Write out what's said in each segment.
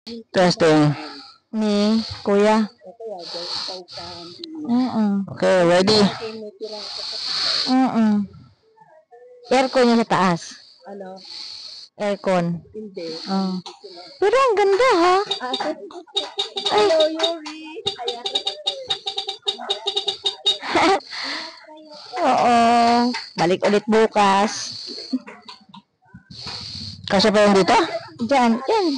Testing. Ni Kuya. Okay, ready? Aircon yung sa taas. Ano? Aircon. Hindi. Pero ang ganda ha. Hello, Yuri. Ayan. Oo. Balik ulit bukas. Kasya pa yung dito? Diyan. Yan.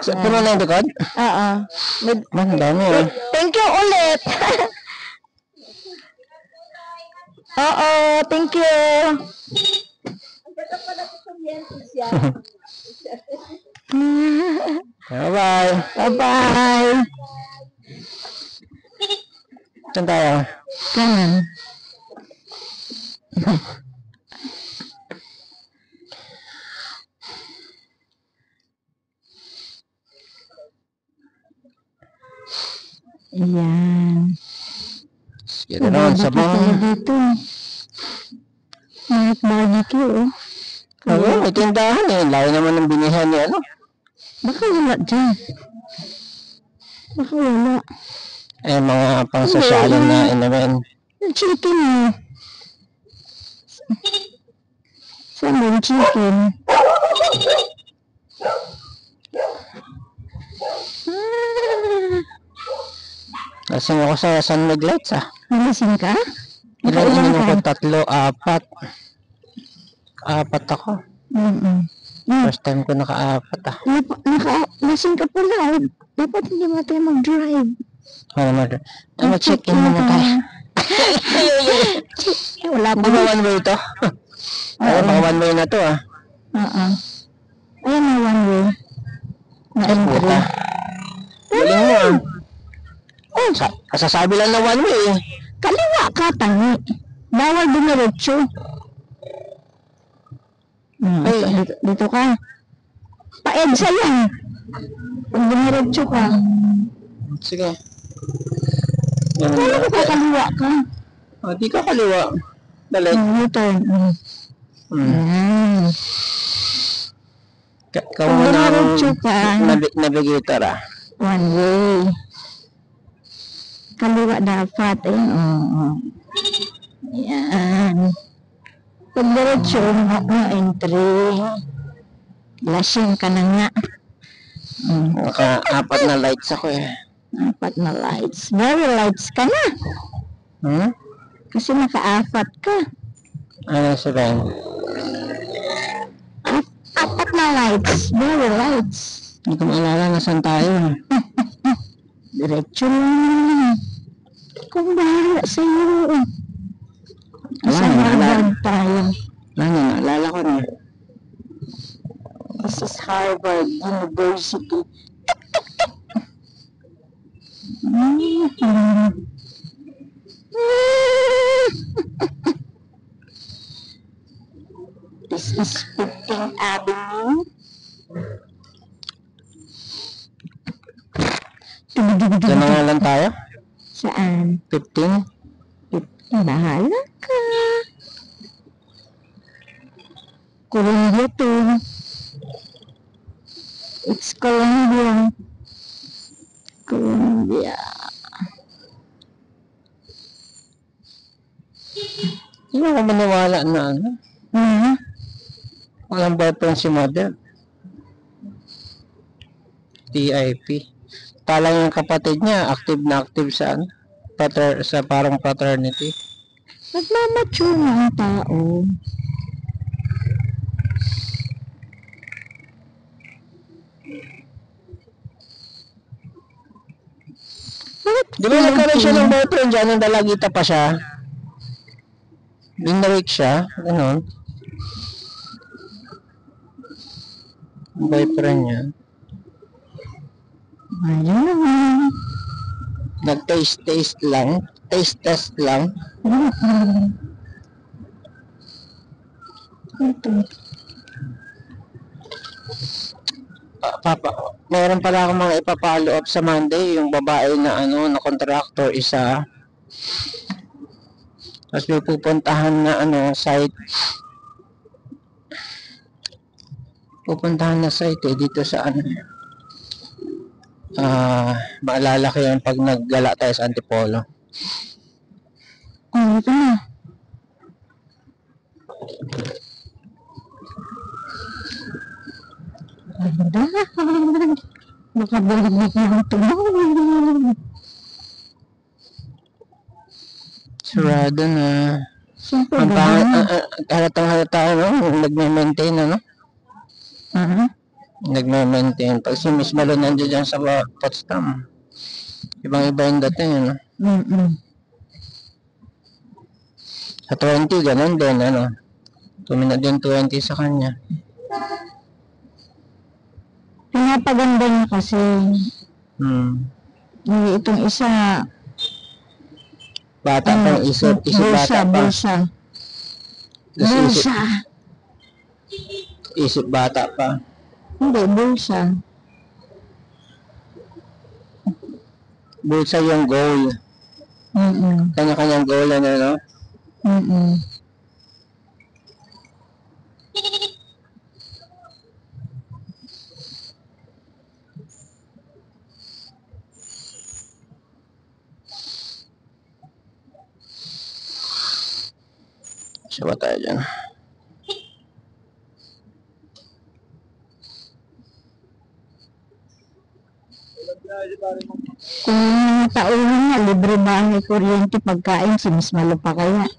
Puno na yung likod? Oo. Man, dami eh. Thank you ulit. Oo. Thank you. Bye-bye. Bye-bye. Saan tayo? Kanan. Ayan. Sige na naman sa tayo bang. dito. Night barbecue, oh. Oo, may tindahan eh. Layo naman ng binihan ni ano. Baka wala dyan. Baka wala. Eh, mga pangsasyalan na inamen. Yung chicken, eh. Saan mo yung chicken? Lasing ako sa Sunmig Lights ah. Nalasing ka? Ilan Nakailan ininom ko? ka? 3, 4. 4 ako. First time ko naka-4 ah. Lasing ka pala. Dapat hindi mo tayo mag-drive. Mag-check in muna tayo. Wala pa. Hindi ba one way ito? Ay, baka one way na to ah. Ayan na one way. Ay, puta. Galing mo ah. Kasasabi lang na one way eh. Kaliwa ka, tangi. Bawal dumiretso. Dito ka. Pa-EDSA yan. Pag dumiretso ka. Sige. Kaya ka kaliwa ka. Di ka kaliwa. Balik. U-turn. Ikaw muna ang Dumiretso ka. navigator ah. One way. Kaliwa dapat. Yan. Pag diretso, entry. Lasing ka na nga. Naka-4 na lights ako eh. 4 na lights. Very lights ka na. Kasi naka-4 ka. Ano sabihin? 4 na lights. Very lights. Hindi ko maalala na saan tayo. Diretso lang. Kung bahala sa'yo. Sa Harvard tayo. Naalala ko na. This is Harvard University. This is 15th Avenue. Diyan na nga lang tayo? Saan? 15? Bahala ka. Columbia to. It's Columbia. Columbia. Hindi ako maniwala na ano. Walang boyfriend si mother. TIP. Talang yung kapatid niya, active na active sa ano? Sa parang fraternity. Nagmamature na ang tao. Di ba nagkaroon siya ng boyfriend dyan, nung dalagita pa siya? Dinarake siya, gano'n. Boyfriend niya. Ayun. Nag-taste lang. Taste test lang. Papa, meron pala akong mga ipapalo up sa Monday. Yung babae na ano, na contractor isa. Tapos may pupuntahan na ano, site. pupuntahan na site dito sa ano. Maalala ko yun pag naggala tayo sa Antipolo. Oh, ito na. Makabalag na ang tumawag. Sarado na. Siyempre, Ang pangit, gano'n. halatang halata, no? Nagme-maintain, ano? Nagme-maintain. Pag si Miss Malo nandiyan dyan sa Potsdam, ibang-iba yung dating, ano? Sa 20, ganun din, ano? Tumina din 20 sa kanya. Pinapaganda niya kasi itong isa Bata pa yung isip bata pa. bulsa. Tapos Bulsa. isip bata pa. Hindi, bulsa. Bulsa yung goal. Kanya-kanyang goal, ano, no? Siya tayo dyan. Kung mga tauhan na, libre bahay, kuryente, pagkain, si Miss Malo pa kaya.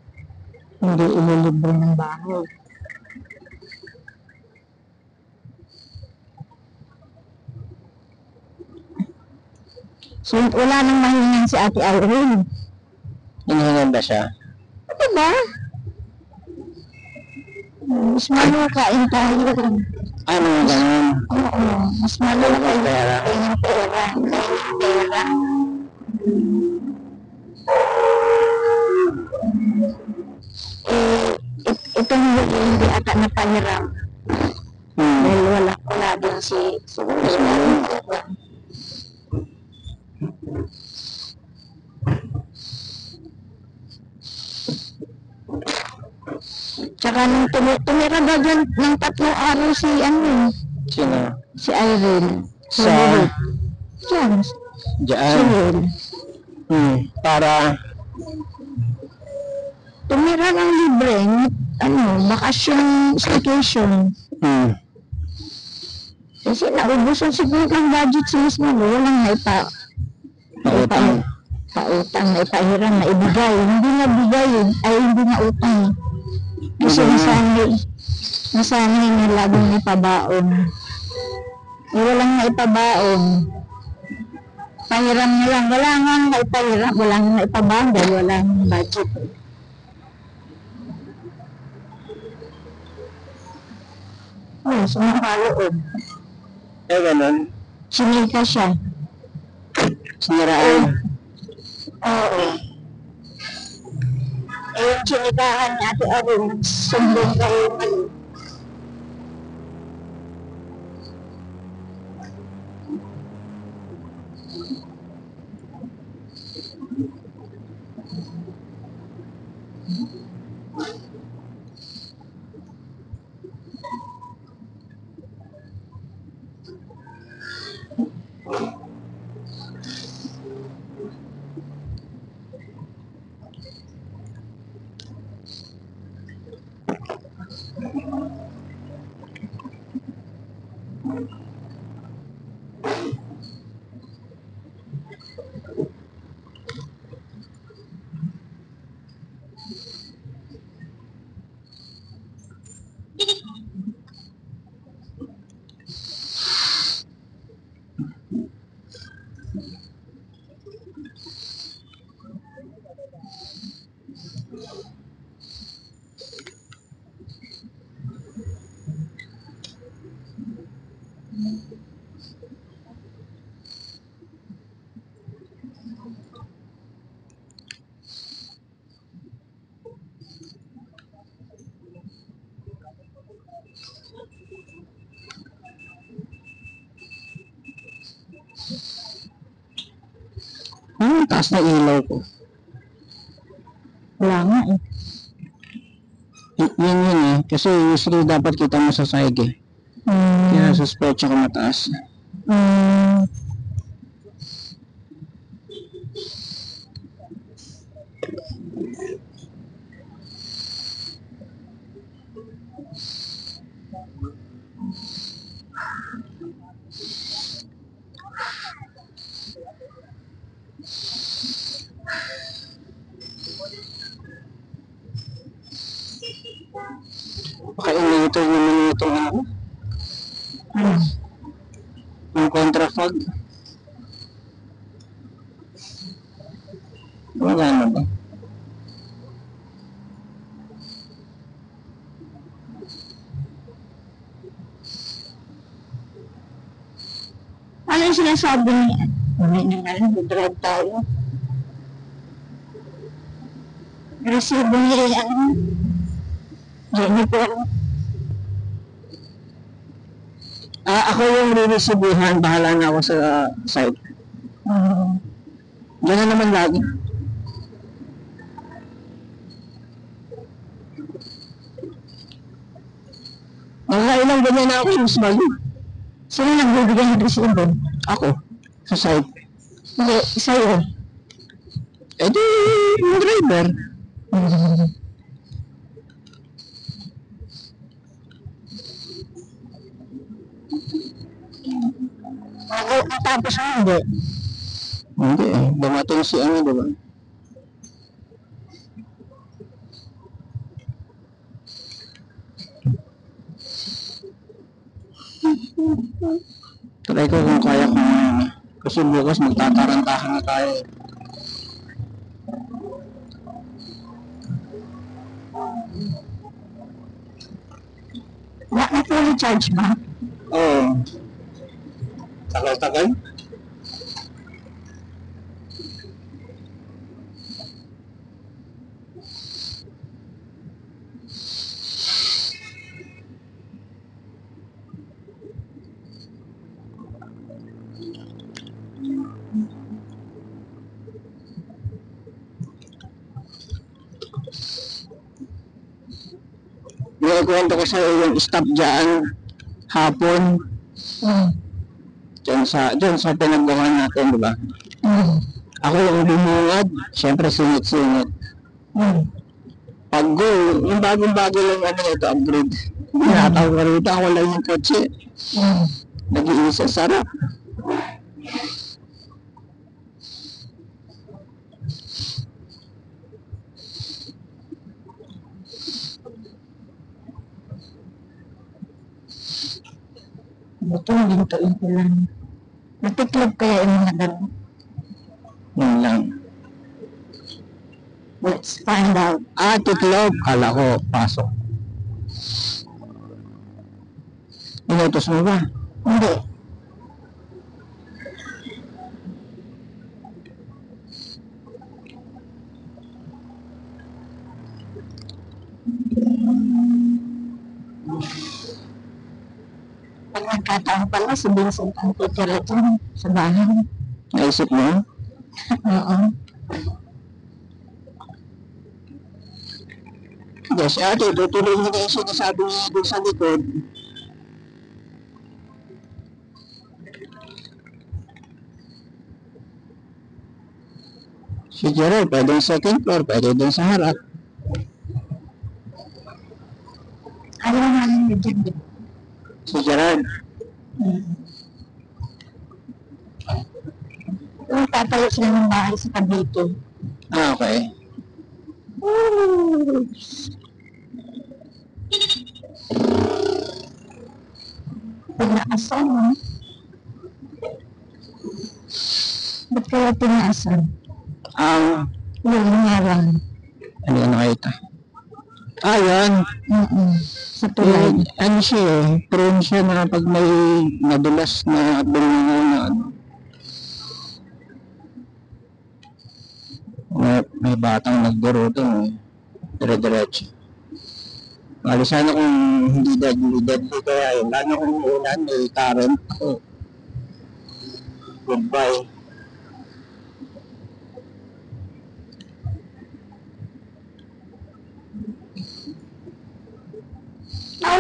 Hindi ililibre ng bahay. So, wala nang mahingan si Ate Irene. Hinahingan ba siya? Diba? Mas Malo, kain tayo. Ano yung ganun? Oo, mas Malo kayo. Pera. Kain pera. Pera. Itong hindi ata napahiram. Dahil wala din si Mas Malo. Tsaka nung tumira daw dyan ng 3 araw si Sino? si Irene. Sa? Diyan. Diyan. Para Tumira ng libre, bakasyon, staycation. Kasi naubusan siguro ng budget si Miss Malo, walang pautang, naipahiram, naibigay. Hindi na bigay, hindi na utang. Kasi nasanay na lagong naipabaon. Walang naipabaon. Pahiram niya lang, wala nga naipahiram, walang naipabaon dahil walang budget. Oh, sumakalood. ganun. Sinika siya. Siniraan. Oo. Yung sinikahan niya, Ate Arun, sumbong kayo Malo. Taas na ilaw ko. Wala nga eh. Yun eh. Kasi usually dapat kita mo sa side eh. Suspecha ko mataas. Mm. Paka-inhibitor naman itong Mm. yung contrafog. Wala na ba? Ano yung sinasabi niya? May nangalan, drive tayo. Resibo niya yan. Jennifer. Ako yung riresibuhan, bahala na ako sa site. Diyan na naman lagi. Mga ilang ganyan na ako usually. Sino nagbibigay ng resibo? Ako, sa site. Hindi, sa'yo. Eh di, yung driver. Tapos mo hindi. Hindi eh, dumating si ano, diba? Try ko kung kaya ko na. Kasi bukas magtatarantahan na tayo. Na-fully charge ba? Oo. Tagal-tagal? May kwento ko sa'yo yung stop dyan hapon dyan sa pinagbuhan natin, di ba? Ako yung bumungad, syempre singit-singit. Pag go, yung bagong-bago lang ano ito, upgrade. Tinatawag ko rito, ako lang yung kotse. Nag-iisa, sarap. Buto, hintuin ko lang. Natiklop kaya yung mga gano'n. Yun lang. Let's find out. Tiklop. Kala ko, pasok. Inutos mo ba? Hindi. Pag nagkataon pala, si Vincent ang titira dyan sa bahay. Naisip mo? Oo. Yes, ate, tutuloy mo na yung sinasabi niya doon sa likod. Si Gerald, pwede yung second floor, pwede doon sa harap. Ayaw namin na dyan. Si Gerald, Yung tatayo sila ng bahay sa Cavite. okay. Tinaasan, no? Ba't kaya tinaasan? Yung ngarang. Ano yan nakita? Yan. Sa tulay. Ano siya eh, prone siya na pag may nadulas na binungo na ano. May batang nagduro doon eh. Dire-diretso. Bali sana kung hindi deadly kaya yun. Lalo kung ulan, may current. Goodbye.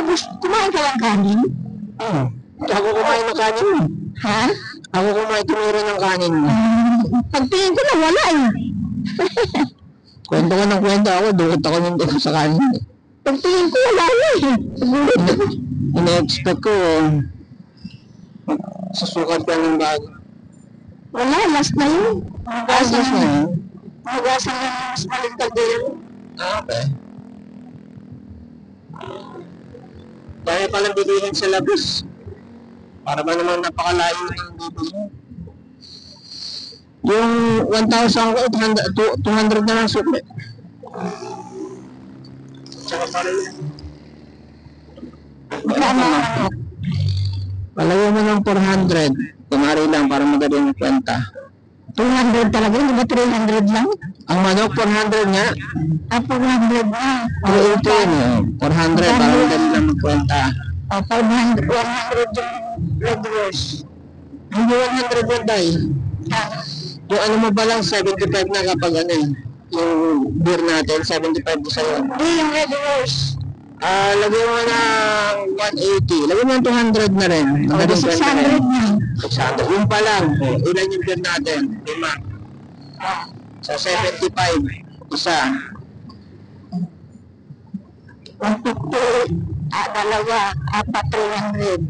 Gusto, kumain ka lang kanin? Ako kumain ng kanin mo. Ha? Ako kumain tumira ng kanin mo. Pagtingin ko na wala eh. Kwento ko ng kwento ako, dukot ako ng dukot sa kanin. Pagtingin ko wala na eh. Ina-expect ko, susukat ka ng bago. Wala, last na yun. Asas na yun. Magasan na yung mas maling kaldero. Okay. Dahil palang bilihin sa labis. Para ba naman napakalayo ng dito mo. Yung 1,800, 200 na lang sukli. Tsaka pa rin yan. Palayo mo ng 400. Kumari lang para madali ng kwenta. 200 talaga, hindi ba 300 lang? Ang manok, 400 nga. 400 na. 380 yun eh. 400 para madali lang magkwenta. 100 yung red rose. Hindi 100 yun tayo. Yung ano mo ba lang, 75 na kapag ano eh. Yung beer natin, 75 isa yun. Hindi, yung red rose. Lagyan mo ng 180. Lagyan mo ng 200 na rin. O, Madaling kwenta 600 rin. na. 600. Yung pa lang. Ilan yung beer natin? 5. So 75. Isa. 150. Dalawa. 300.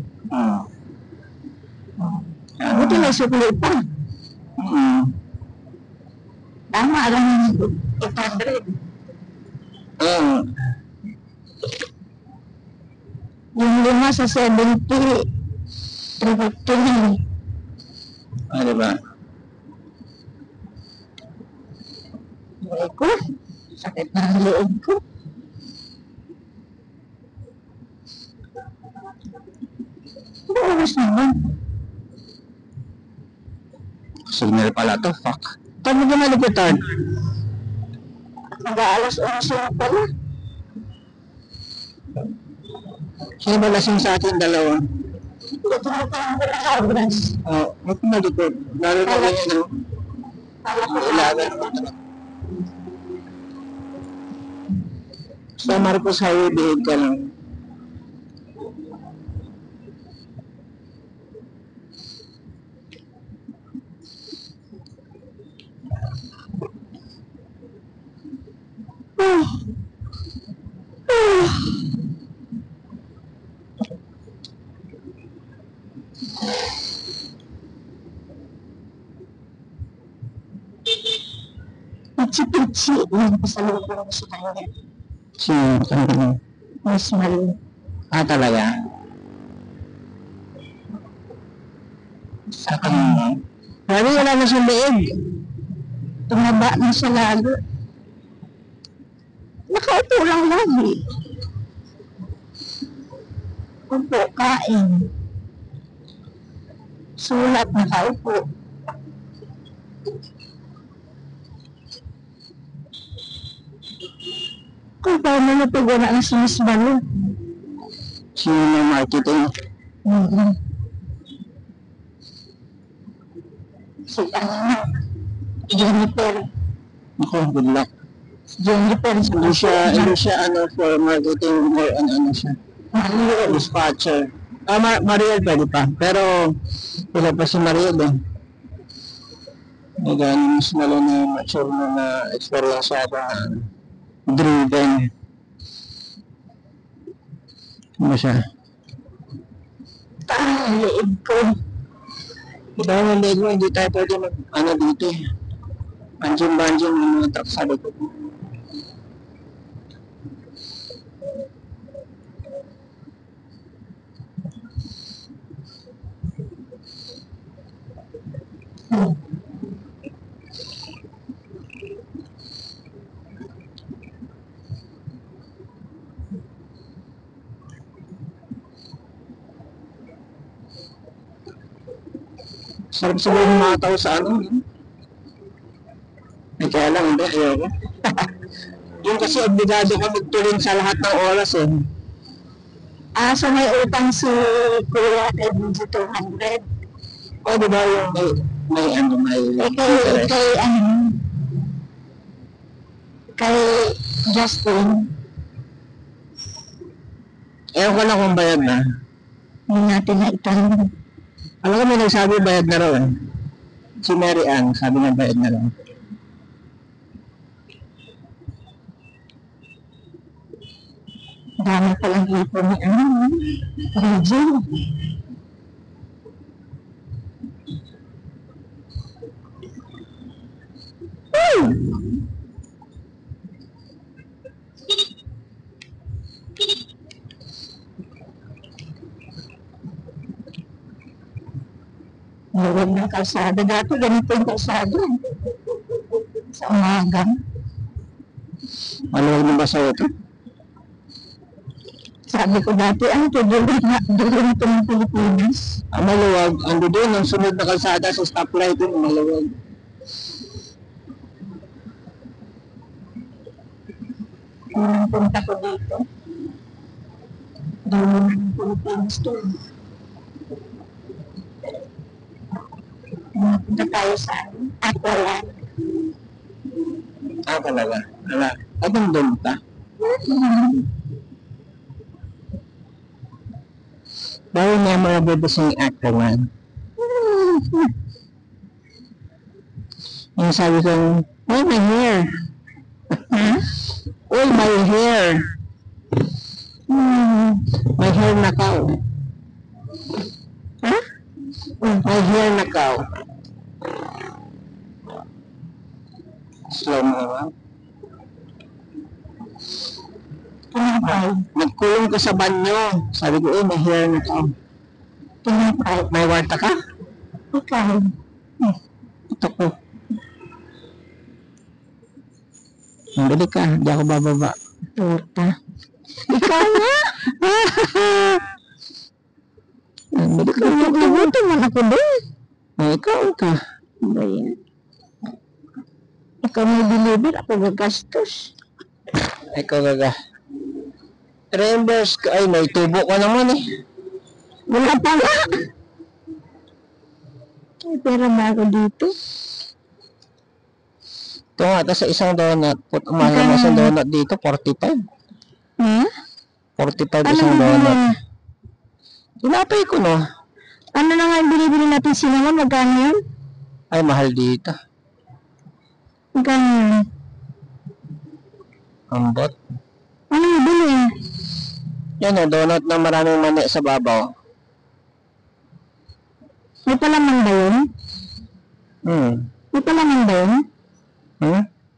Buti may sukli pa. Tama lang yung 800. Yung 5 sa 70. 350 na. Diba? Ko. Sakit na ang loob ko. Oras naman. Signal pala to. Fuck. Paano ba nalipitan? Mag-aalas 11 na pala. Sino ba lasing sa atin dalawa? Ito na parang walang oras. Ba't nalikot? Lalo na ganyan, no? Ilagan mo talaga. Sa Marcos Highway, behave ka lang. Pitsi-pitsi. Yan pa sa loob ko sa kanya. Sino? Ano? Mas mali. Talaga? Sa kanina? Sabi, wala na siyang leeg. Tumaba na siya lalo. Nakaupo lang lagi. Upo, kain. Sulat, nakaupo. Kung paano na pag wala na si Miss Balo. Sino ng marketing? Si Jennifer. Ako, good luck. Jennifer. Hindi siya ano for marketing or ano siya. Dispatcher. Mariel pwede pa. Pero, wala pa si Mariel eh. Mas malo na mature na experience siya pa driven. Ano siya? Parang ang liig ko. Ito ang leg mo, hindi tayo pwede dito eh. Banjin-banjin yung mga tak sa likod. Sarap siguro ng mga tao sa ano. Kaya lang, hindi, ayoko. Yung kasi obligado ka magtulin sa lahat ng oras eh. So may utang si Kuya kay Bunji 200. O diba yung may interest. Kay Justin. Ewan ko lang kung bayad na. Hindi natin na itanong. Alam ko may nagsabi bayad na raw eh. Si Mary Ann, sabi na bayad na raw. Dami palang ipon ni ano. Regine. Huwag ng kalsada. Dati ganito yung kalsada. Sa umaga. Maluwag na ba sa ito? Sabi ko dati, ano ito, dulo ito ng Pilipinas. Ang maluwag, ando doon, ang sunod na kalsada sa stoplight yun, maluwag. Nung punta ko dito. Dulo ng Pilipinas to. Punta tayo sa Aqualand. Ah, talaga. Ala, abang doon ka? Very memorable ba siyang Aquaman? Yung sabi ko, oh, my hair. Ha? Oh, my hair. My hair nakaw. Ha? My hair nakaw. Slow mo naman. Tinapay. Nagkulong ka sa banyo. Sabi ko, my hair nakaw. Tinapay. May warta ka? Ikaw. Ito ko. Balik ka, hindi ako bababa. Torta. Ikaw nga. Balik ka. Nagutom man ako doon. Ikaw ka. Ba yan? Ikaw may deliver, ako gagastos. Ikaw gaga. Reimburse ka. Ay, may tubo ka naman eh. Wala pa nga. May pera ba ako dito? Ito nga, ito sa isang donut. Mahal naman isang donut dito, 45. Ha? 45 Ano isang bibili? donut. Tinapay ko no. Ano na nga yung binibili natin cinnamon? Magkano yun? Ay, mahal dito. Magkano yun? Ambot. Ano yung bili? Yan o, donut na maraming mani sa babaw. May palaman ba yun? May palaman ba yun?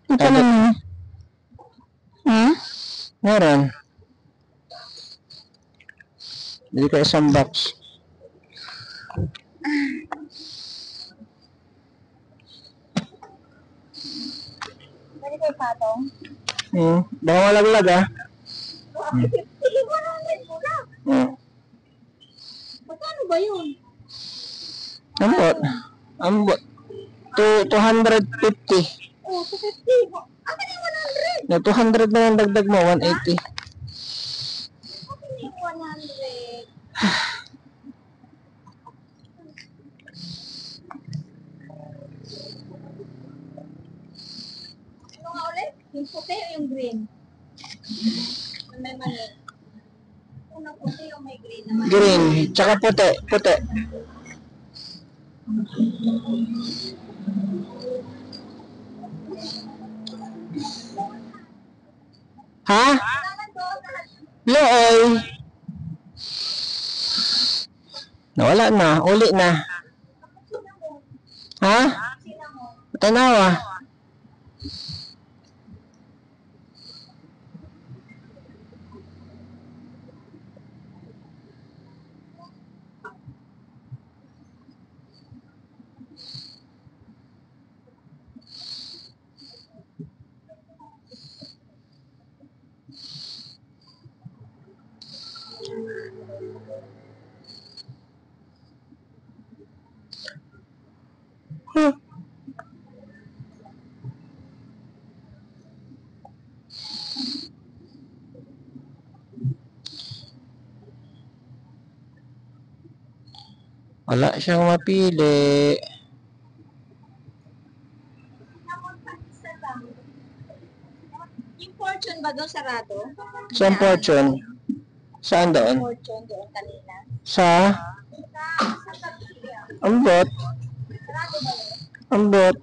May palaman. Ha? Meron. Bili ka isang box. Pwede kayo patong? Baka malaglag ah. 100 mo na. Magkano ba yun? Ambot. Ambot. 250. Oh, 250. Akin yung 100. Na 200 na yung dagdag mo, 180. Akin yung 100. Ano nga ulit? Yung puti o yung green? Yung may mani. Unang puti o may green naman? Green, tsaka puti, puti. Ha? Looy. Nawala na, uli na. Ha? Tanawa. Wala siyang mapili. Yung fortune ba doon sarado? Saan fortune? Saan doon? Fortune doon kanina. Sa? Sa Kapilya. Ambot. Sarado ba yun? Ambot.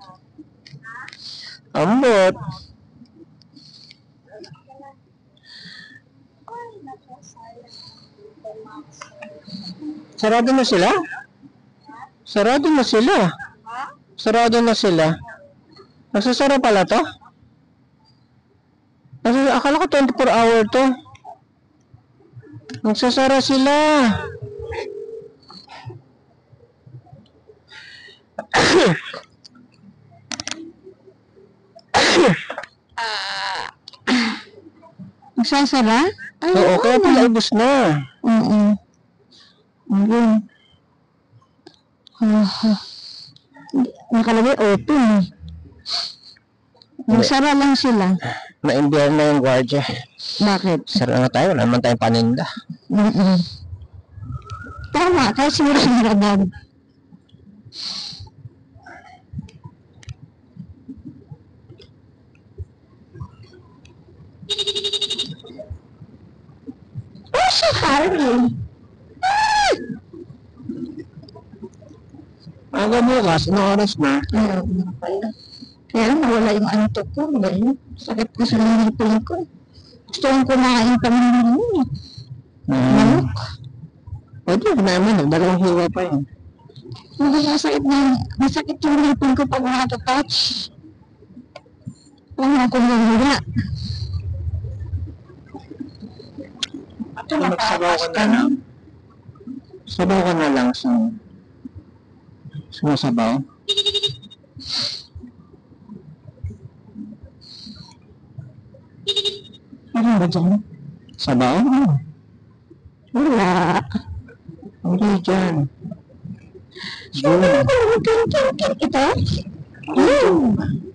Ambot. Ay, naku, sayang. Sarado na sila? Sarado na sila. Ha? Sarado na sila. Nagsasara pala to? Akala ko 24 hour to. Nagsasara sila. Magsasara? Ay, Oo, kaya pala ubos na. Oo. Ayun. Nakalagay open. Magsara lang sila. Na-imbiyan na yung gwardiya. Bakit? Sara na tayo, wala naman tayong paninda. Tama, kahit sinira-sira daw. Oh, siya Harvey. Aga bukas, anong oras na? Kaya lang nawala yung antok ko. Ganyan. Sakit ko sa nangipin ko. Gusto kong kumain pa ng manok. Pwede naman, dalawang hiwa pa yun. Hindi masakit yung ngipin ko pag nakatouch. Wala akong nangula. Magsabaw ka na lang. Sabaw ka na lang sa sumasabaw. Ano ba dyan? Sabaw? Wala. Hindi dyan. Sabi ko kin. Ito?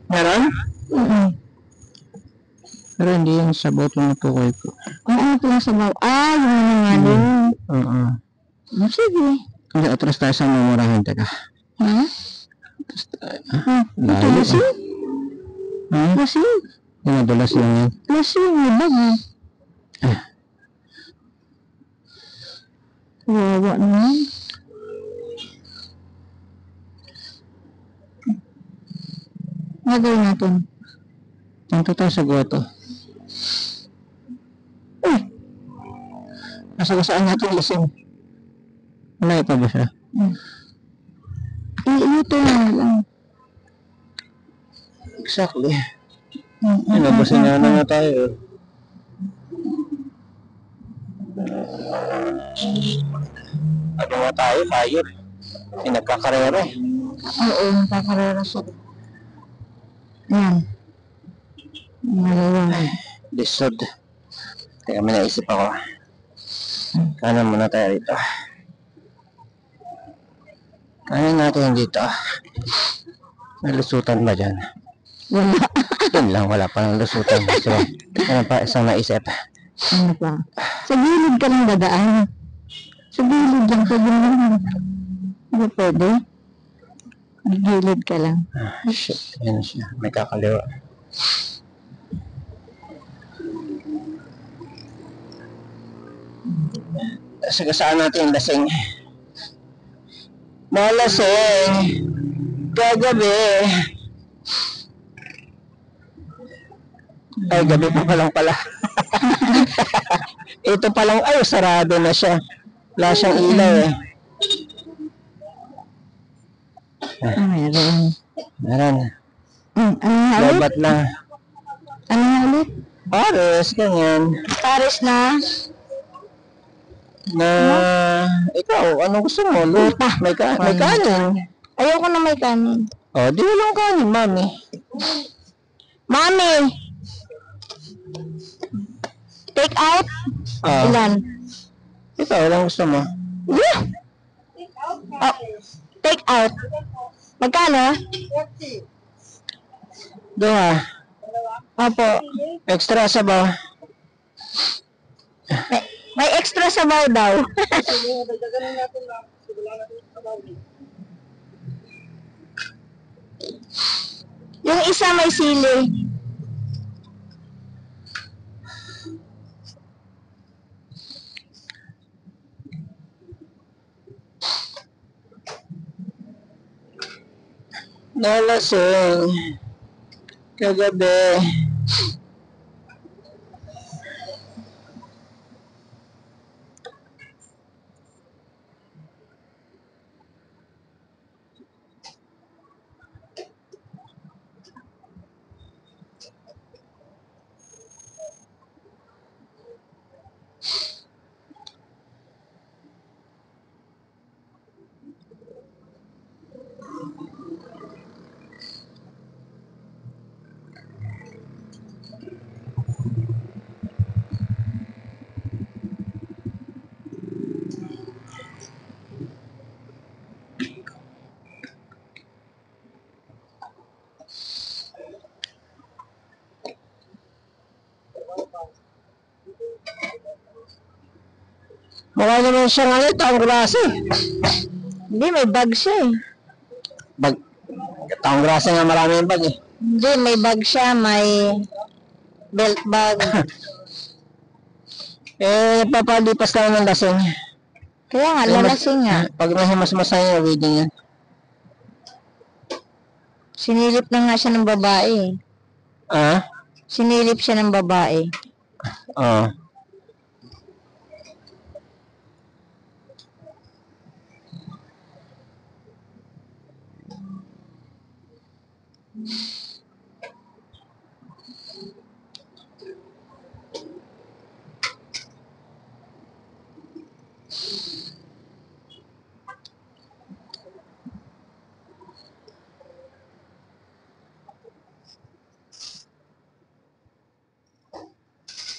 Meron? Pero hindi yung sabaw tumutukoy ko. Ano ito yung sabaw? Yung nangaling. Oo. Sige. Hindi, atras tayo sa mamurahin. Teka. Ha? Ito Layo. lasing? Ha? Lasing? Yung madulas lang yan. Lasing, wala mo. Wawa naman. Nagawin natin. Tanto tayo sa goto. Nasagasaan natin lasing. Malayo pa ba siya? Ito na lang. Exactly. Nabasin nga na nga tayo. Ano nga tayo? Fire. Nagkakarera eh. Oo, nakakarera siya. Yan. Malawang. Lisod. Kaya may naisip ako. Kanan muna tayo dito. Kanan natin dito. May lusutan ba dyan? Wala. Yun lang, wala pa ng lusutan. So, ano pa isang naisip? Ano pa? Sa gilid ka lang dadaan. Sa gilid lang. Pwede lang. Hindi pwede. Sa gilid ka lang. Shit, yan siya. May kakaliwa. Sagasaan natin yung lasing. Malasing kagabi. Ay, gabi pa lang pala. Ito pa lang, ay, sarado na siya. Wala siyang ilaw eh. Meron. Meron. Ano nga ulit? Labat na. Ano nga ulit? Pares, ganyan. Pares na. Na, ikaw, anong gusto mo? Luta. May kanin. Ayoko na may kanin. Oh, di walang kanin, mami. Mami! Take out? Ah, Ilan? ikaw, anong gusto mo? Yeah. Oh, take out. Magkano? Doha. Opo. Extra sabaw. May extra sabaw daw. Yung isa may sili. Nalasing. Kagabi. Mukha naman siyang ano, taong grasa. Hindi, may bag siya eh. Bag, taong grasa nga marami yung bag eh. Hindi, may bag siya, may belt bag. Papalipas lang ng lasing. Kaya nga, lalasing nga. Pag mas masaya, reading yan. Sinilip na nga siya ng babae. Ah? Sinilip siya ng babae. Oo.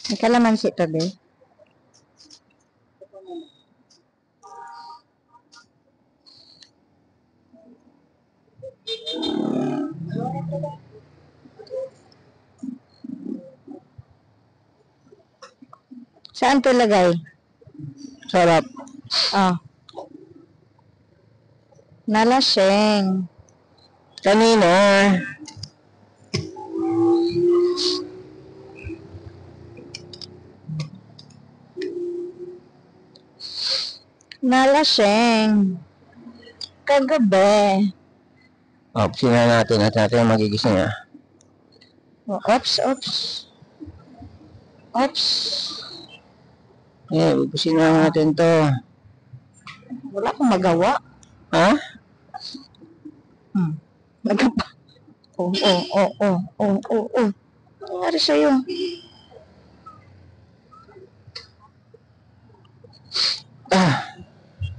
May kalamansi to, be. Saan to lagay? Sarap. Ah. Nalasing. Kanina. Nalasing. Kagabi. Sina natin at natin ang magigising niya. Oh, oops. Ubusin na natin to. Wala akong magawa. Ha? Nagapa. Oh. Ano nangyari sa'yo?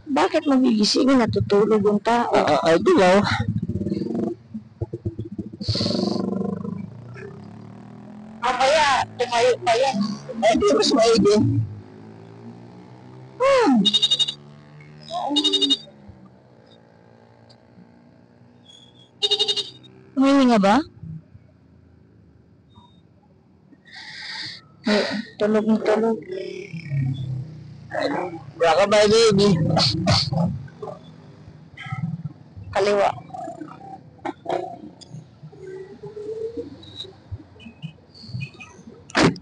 Bakit magigising natutulog yung tao? Ay, dilaw. Kaya, tumayo pa yan. Ay, di mas maigi. Humihinga ba? Ay, tulog. Baka ba, baby? Kaliwa.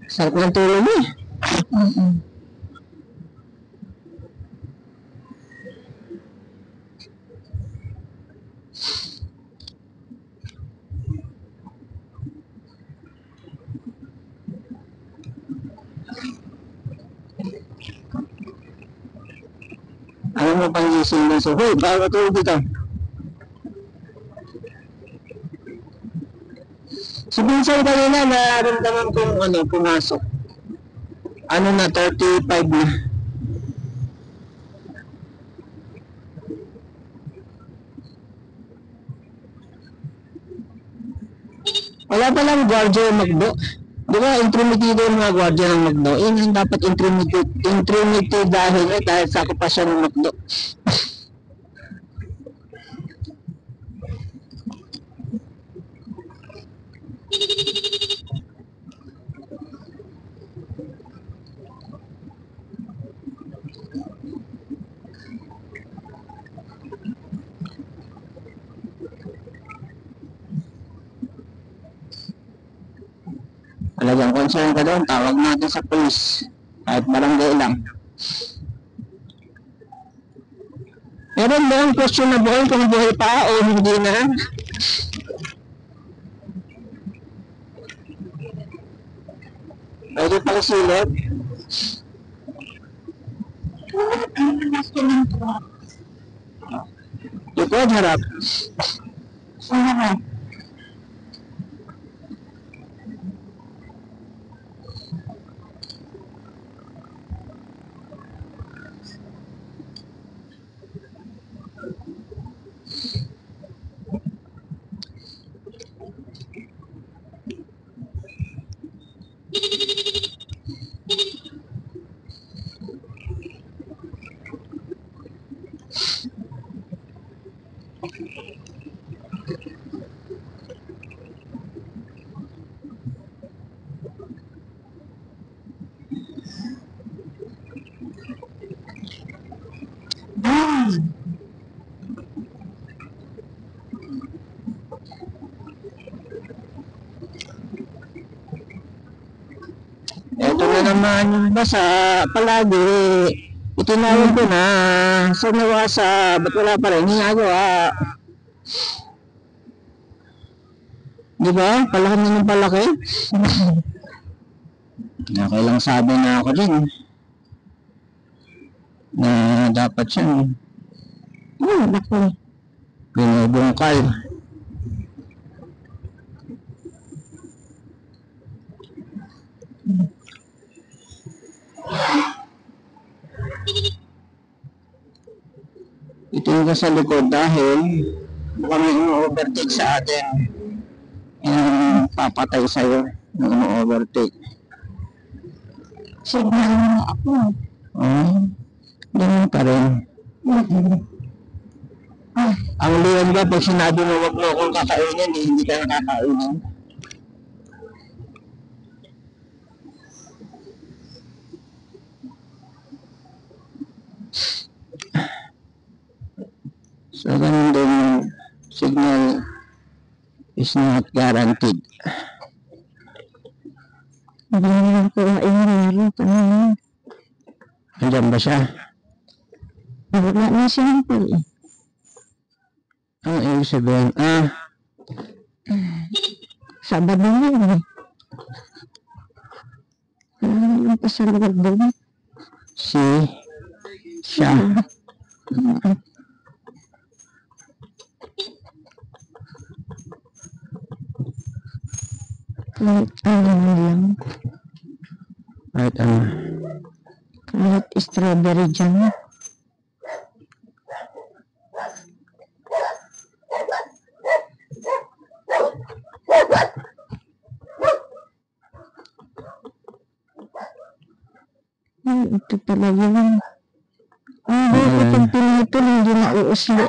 Sarap ng tulog mo eh. Ano mo pang gising na so, hoy, baka matulog dito. Si Vincent kanina, nararamdaman kong pumasok. Ano na, 35 na. Wala pa lang gwardiya ng McDo. Di ba, intrimitido yung mga gwardiya ng McDo? Yun yung dapat intrimitido dahil sa okupasyon ng McDo. Talagang concern ka doon, tawag natin sa police. Kahit barangay lang. Meron ba ang questionable kung buhay pa o hindi na? Pwede pala silip. Likod, harap. Sarap. Ito na naman yung basa palagi. Itinawag ko na sa nawasa, ba't wala pa rin ginagawa? Di ba? Palaki na ng palaki. Nakailang sabi na ako din. Na dapat siya Naku. binubungkal. Itingin ka sa likod dahil baka may overtake sa atin. Yung papatay sa'yo yung overtake. Signal mo ako. Ganun pa rin. Ang liwan ba pag sinabi mo wag mo akong kakainin, hindi ka nakakainin. So ganun din yung signal is not guaranteed. Hindi naman ko mainari. Andiyan ba siya? Wala na siya pala. Ang ibig sabihin, Sabado na yun. Yung pasalubag doon. siya. Kahit ano lang. Kahit ano. Kahit strawberry jam. Ito pala yun. Itong pinito hindi na uuslo.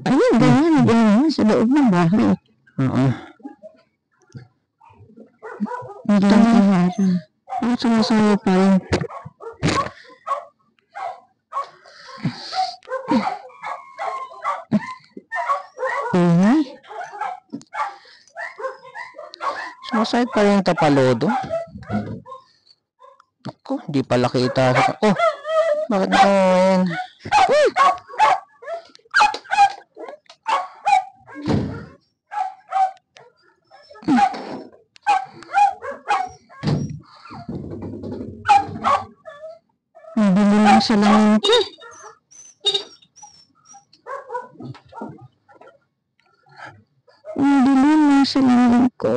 Ayun, ganyan sa loob ng bahay. Oo. Hindi na harang. Bakit sumasayo pa rin? Ingay. Sumasayad pa rin yung tapalodo. Ako, di pala kita. Oh, bakit ako ngayon? Nabili lang sa langin ko. Nabili lang sa langin ko.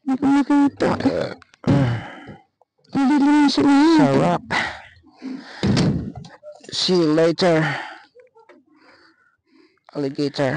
Hindi ko nakita. Nabili lang sa langin ko. Sarap. See you later, alligator.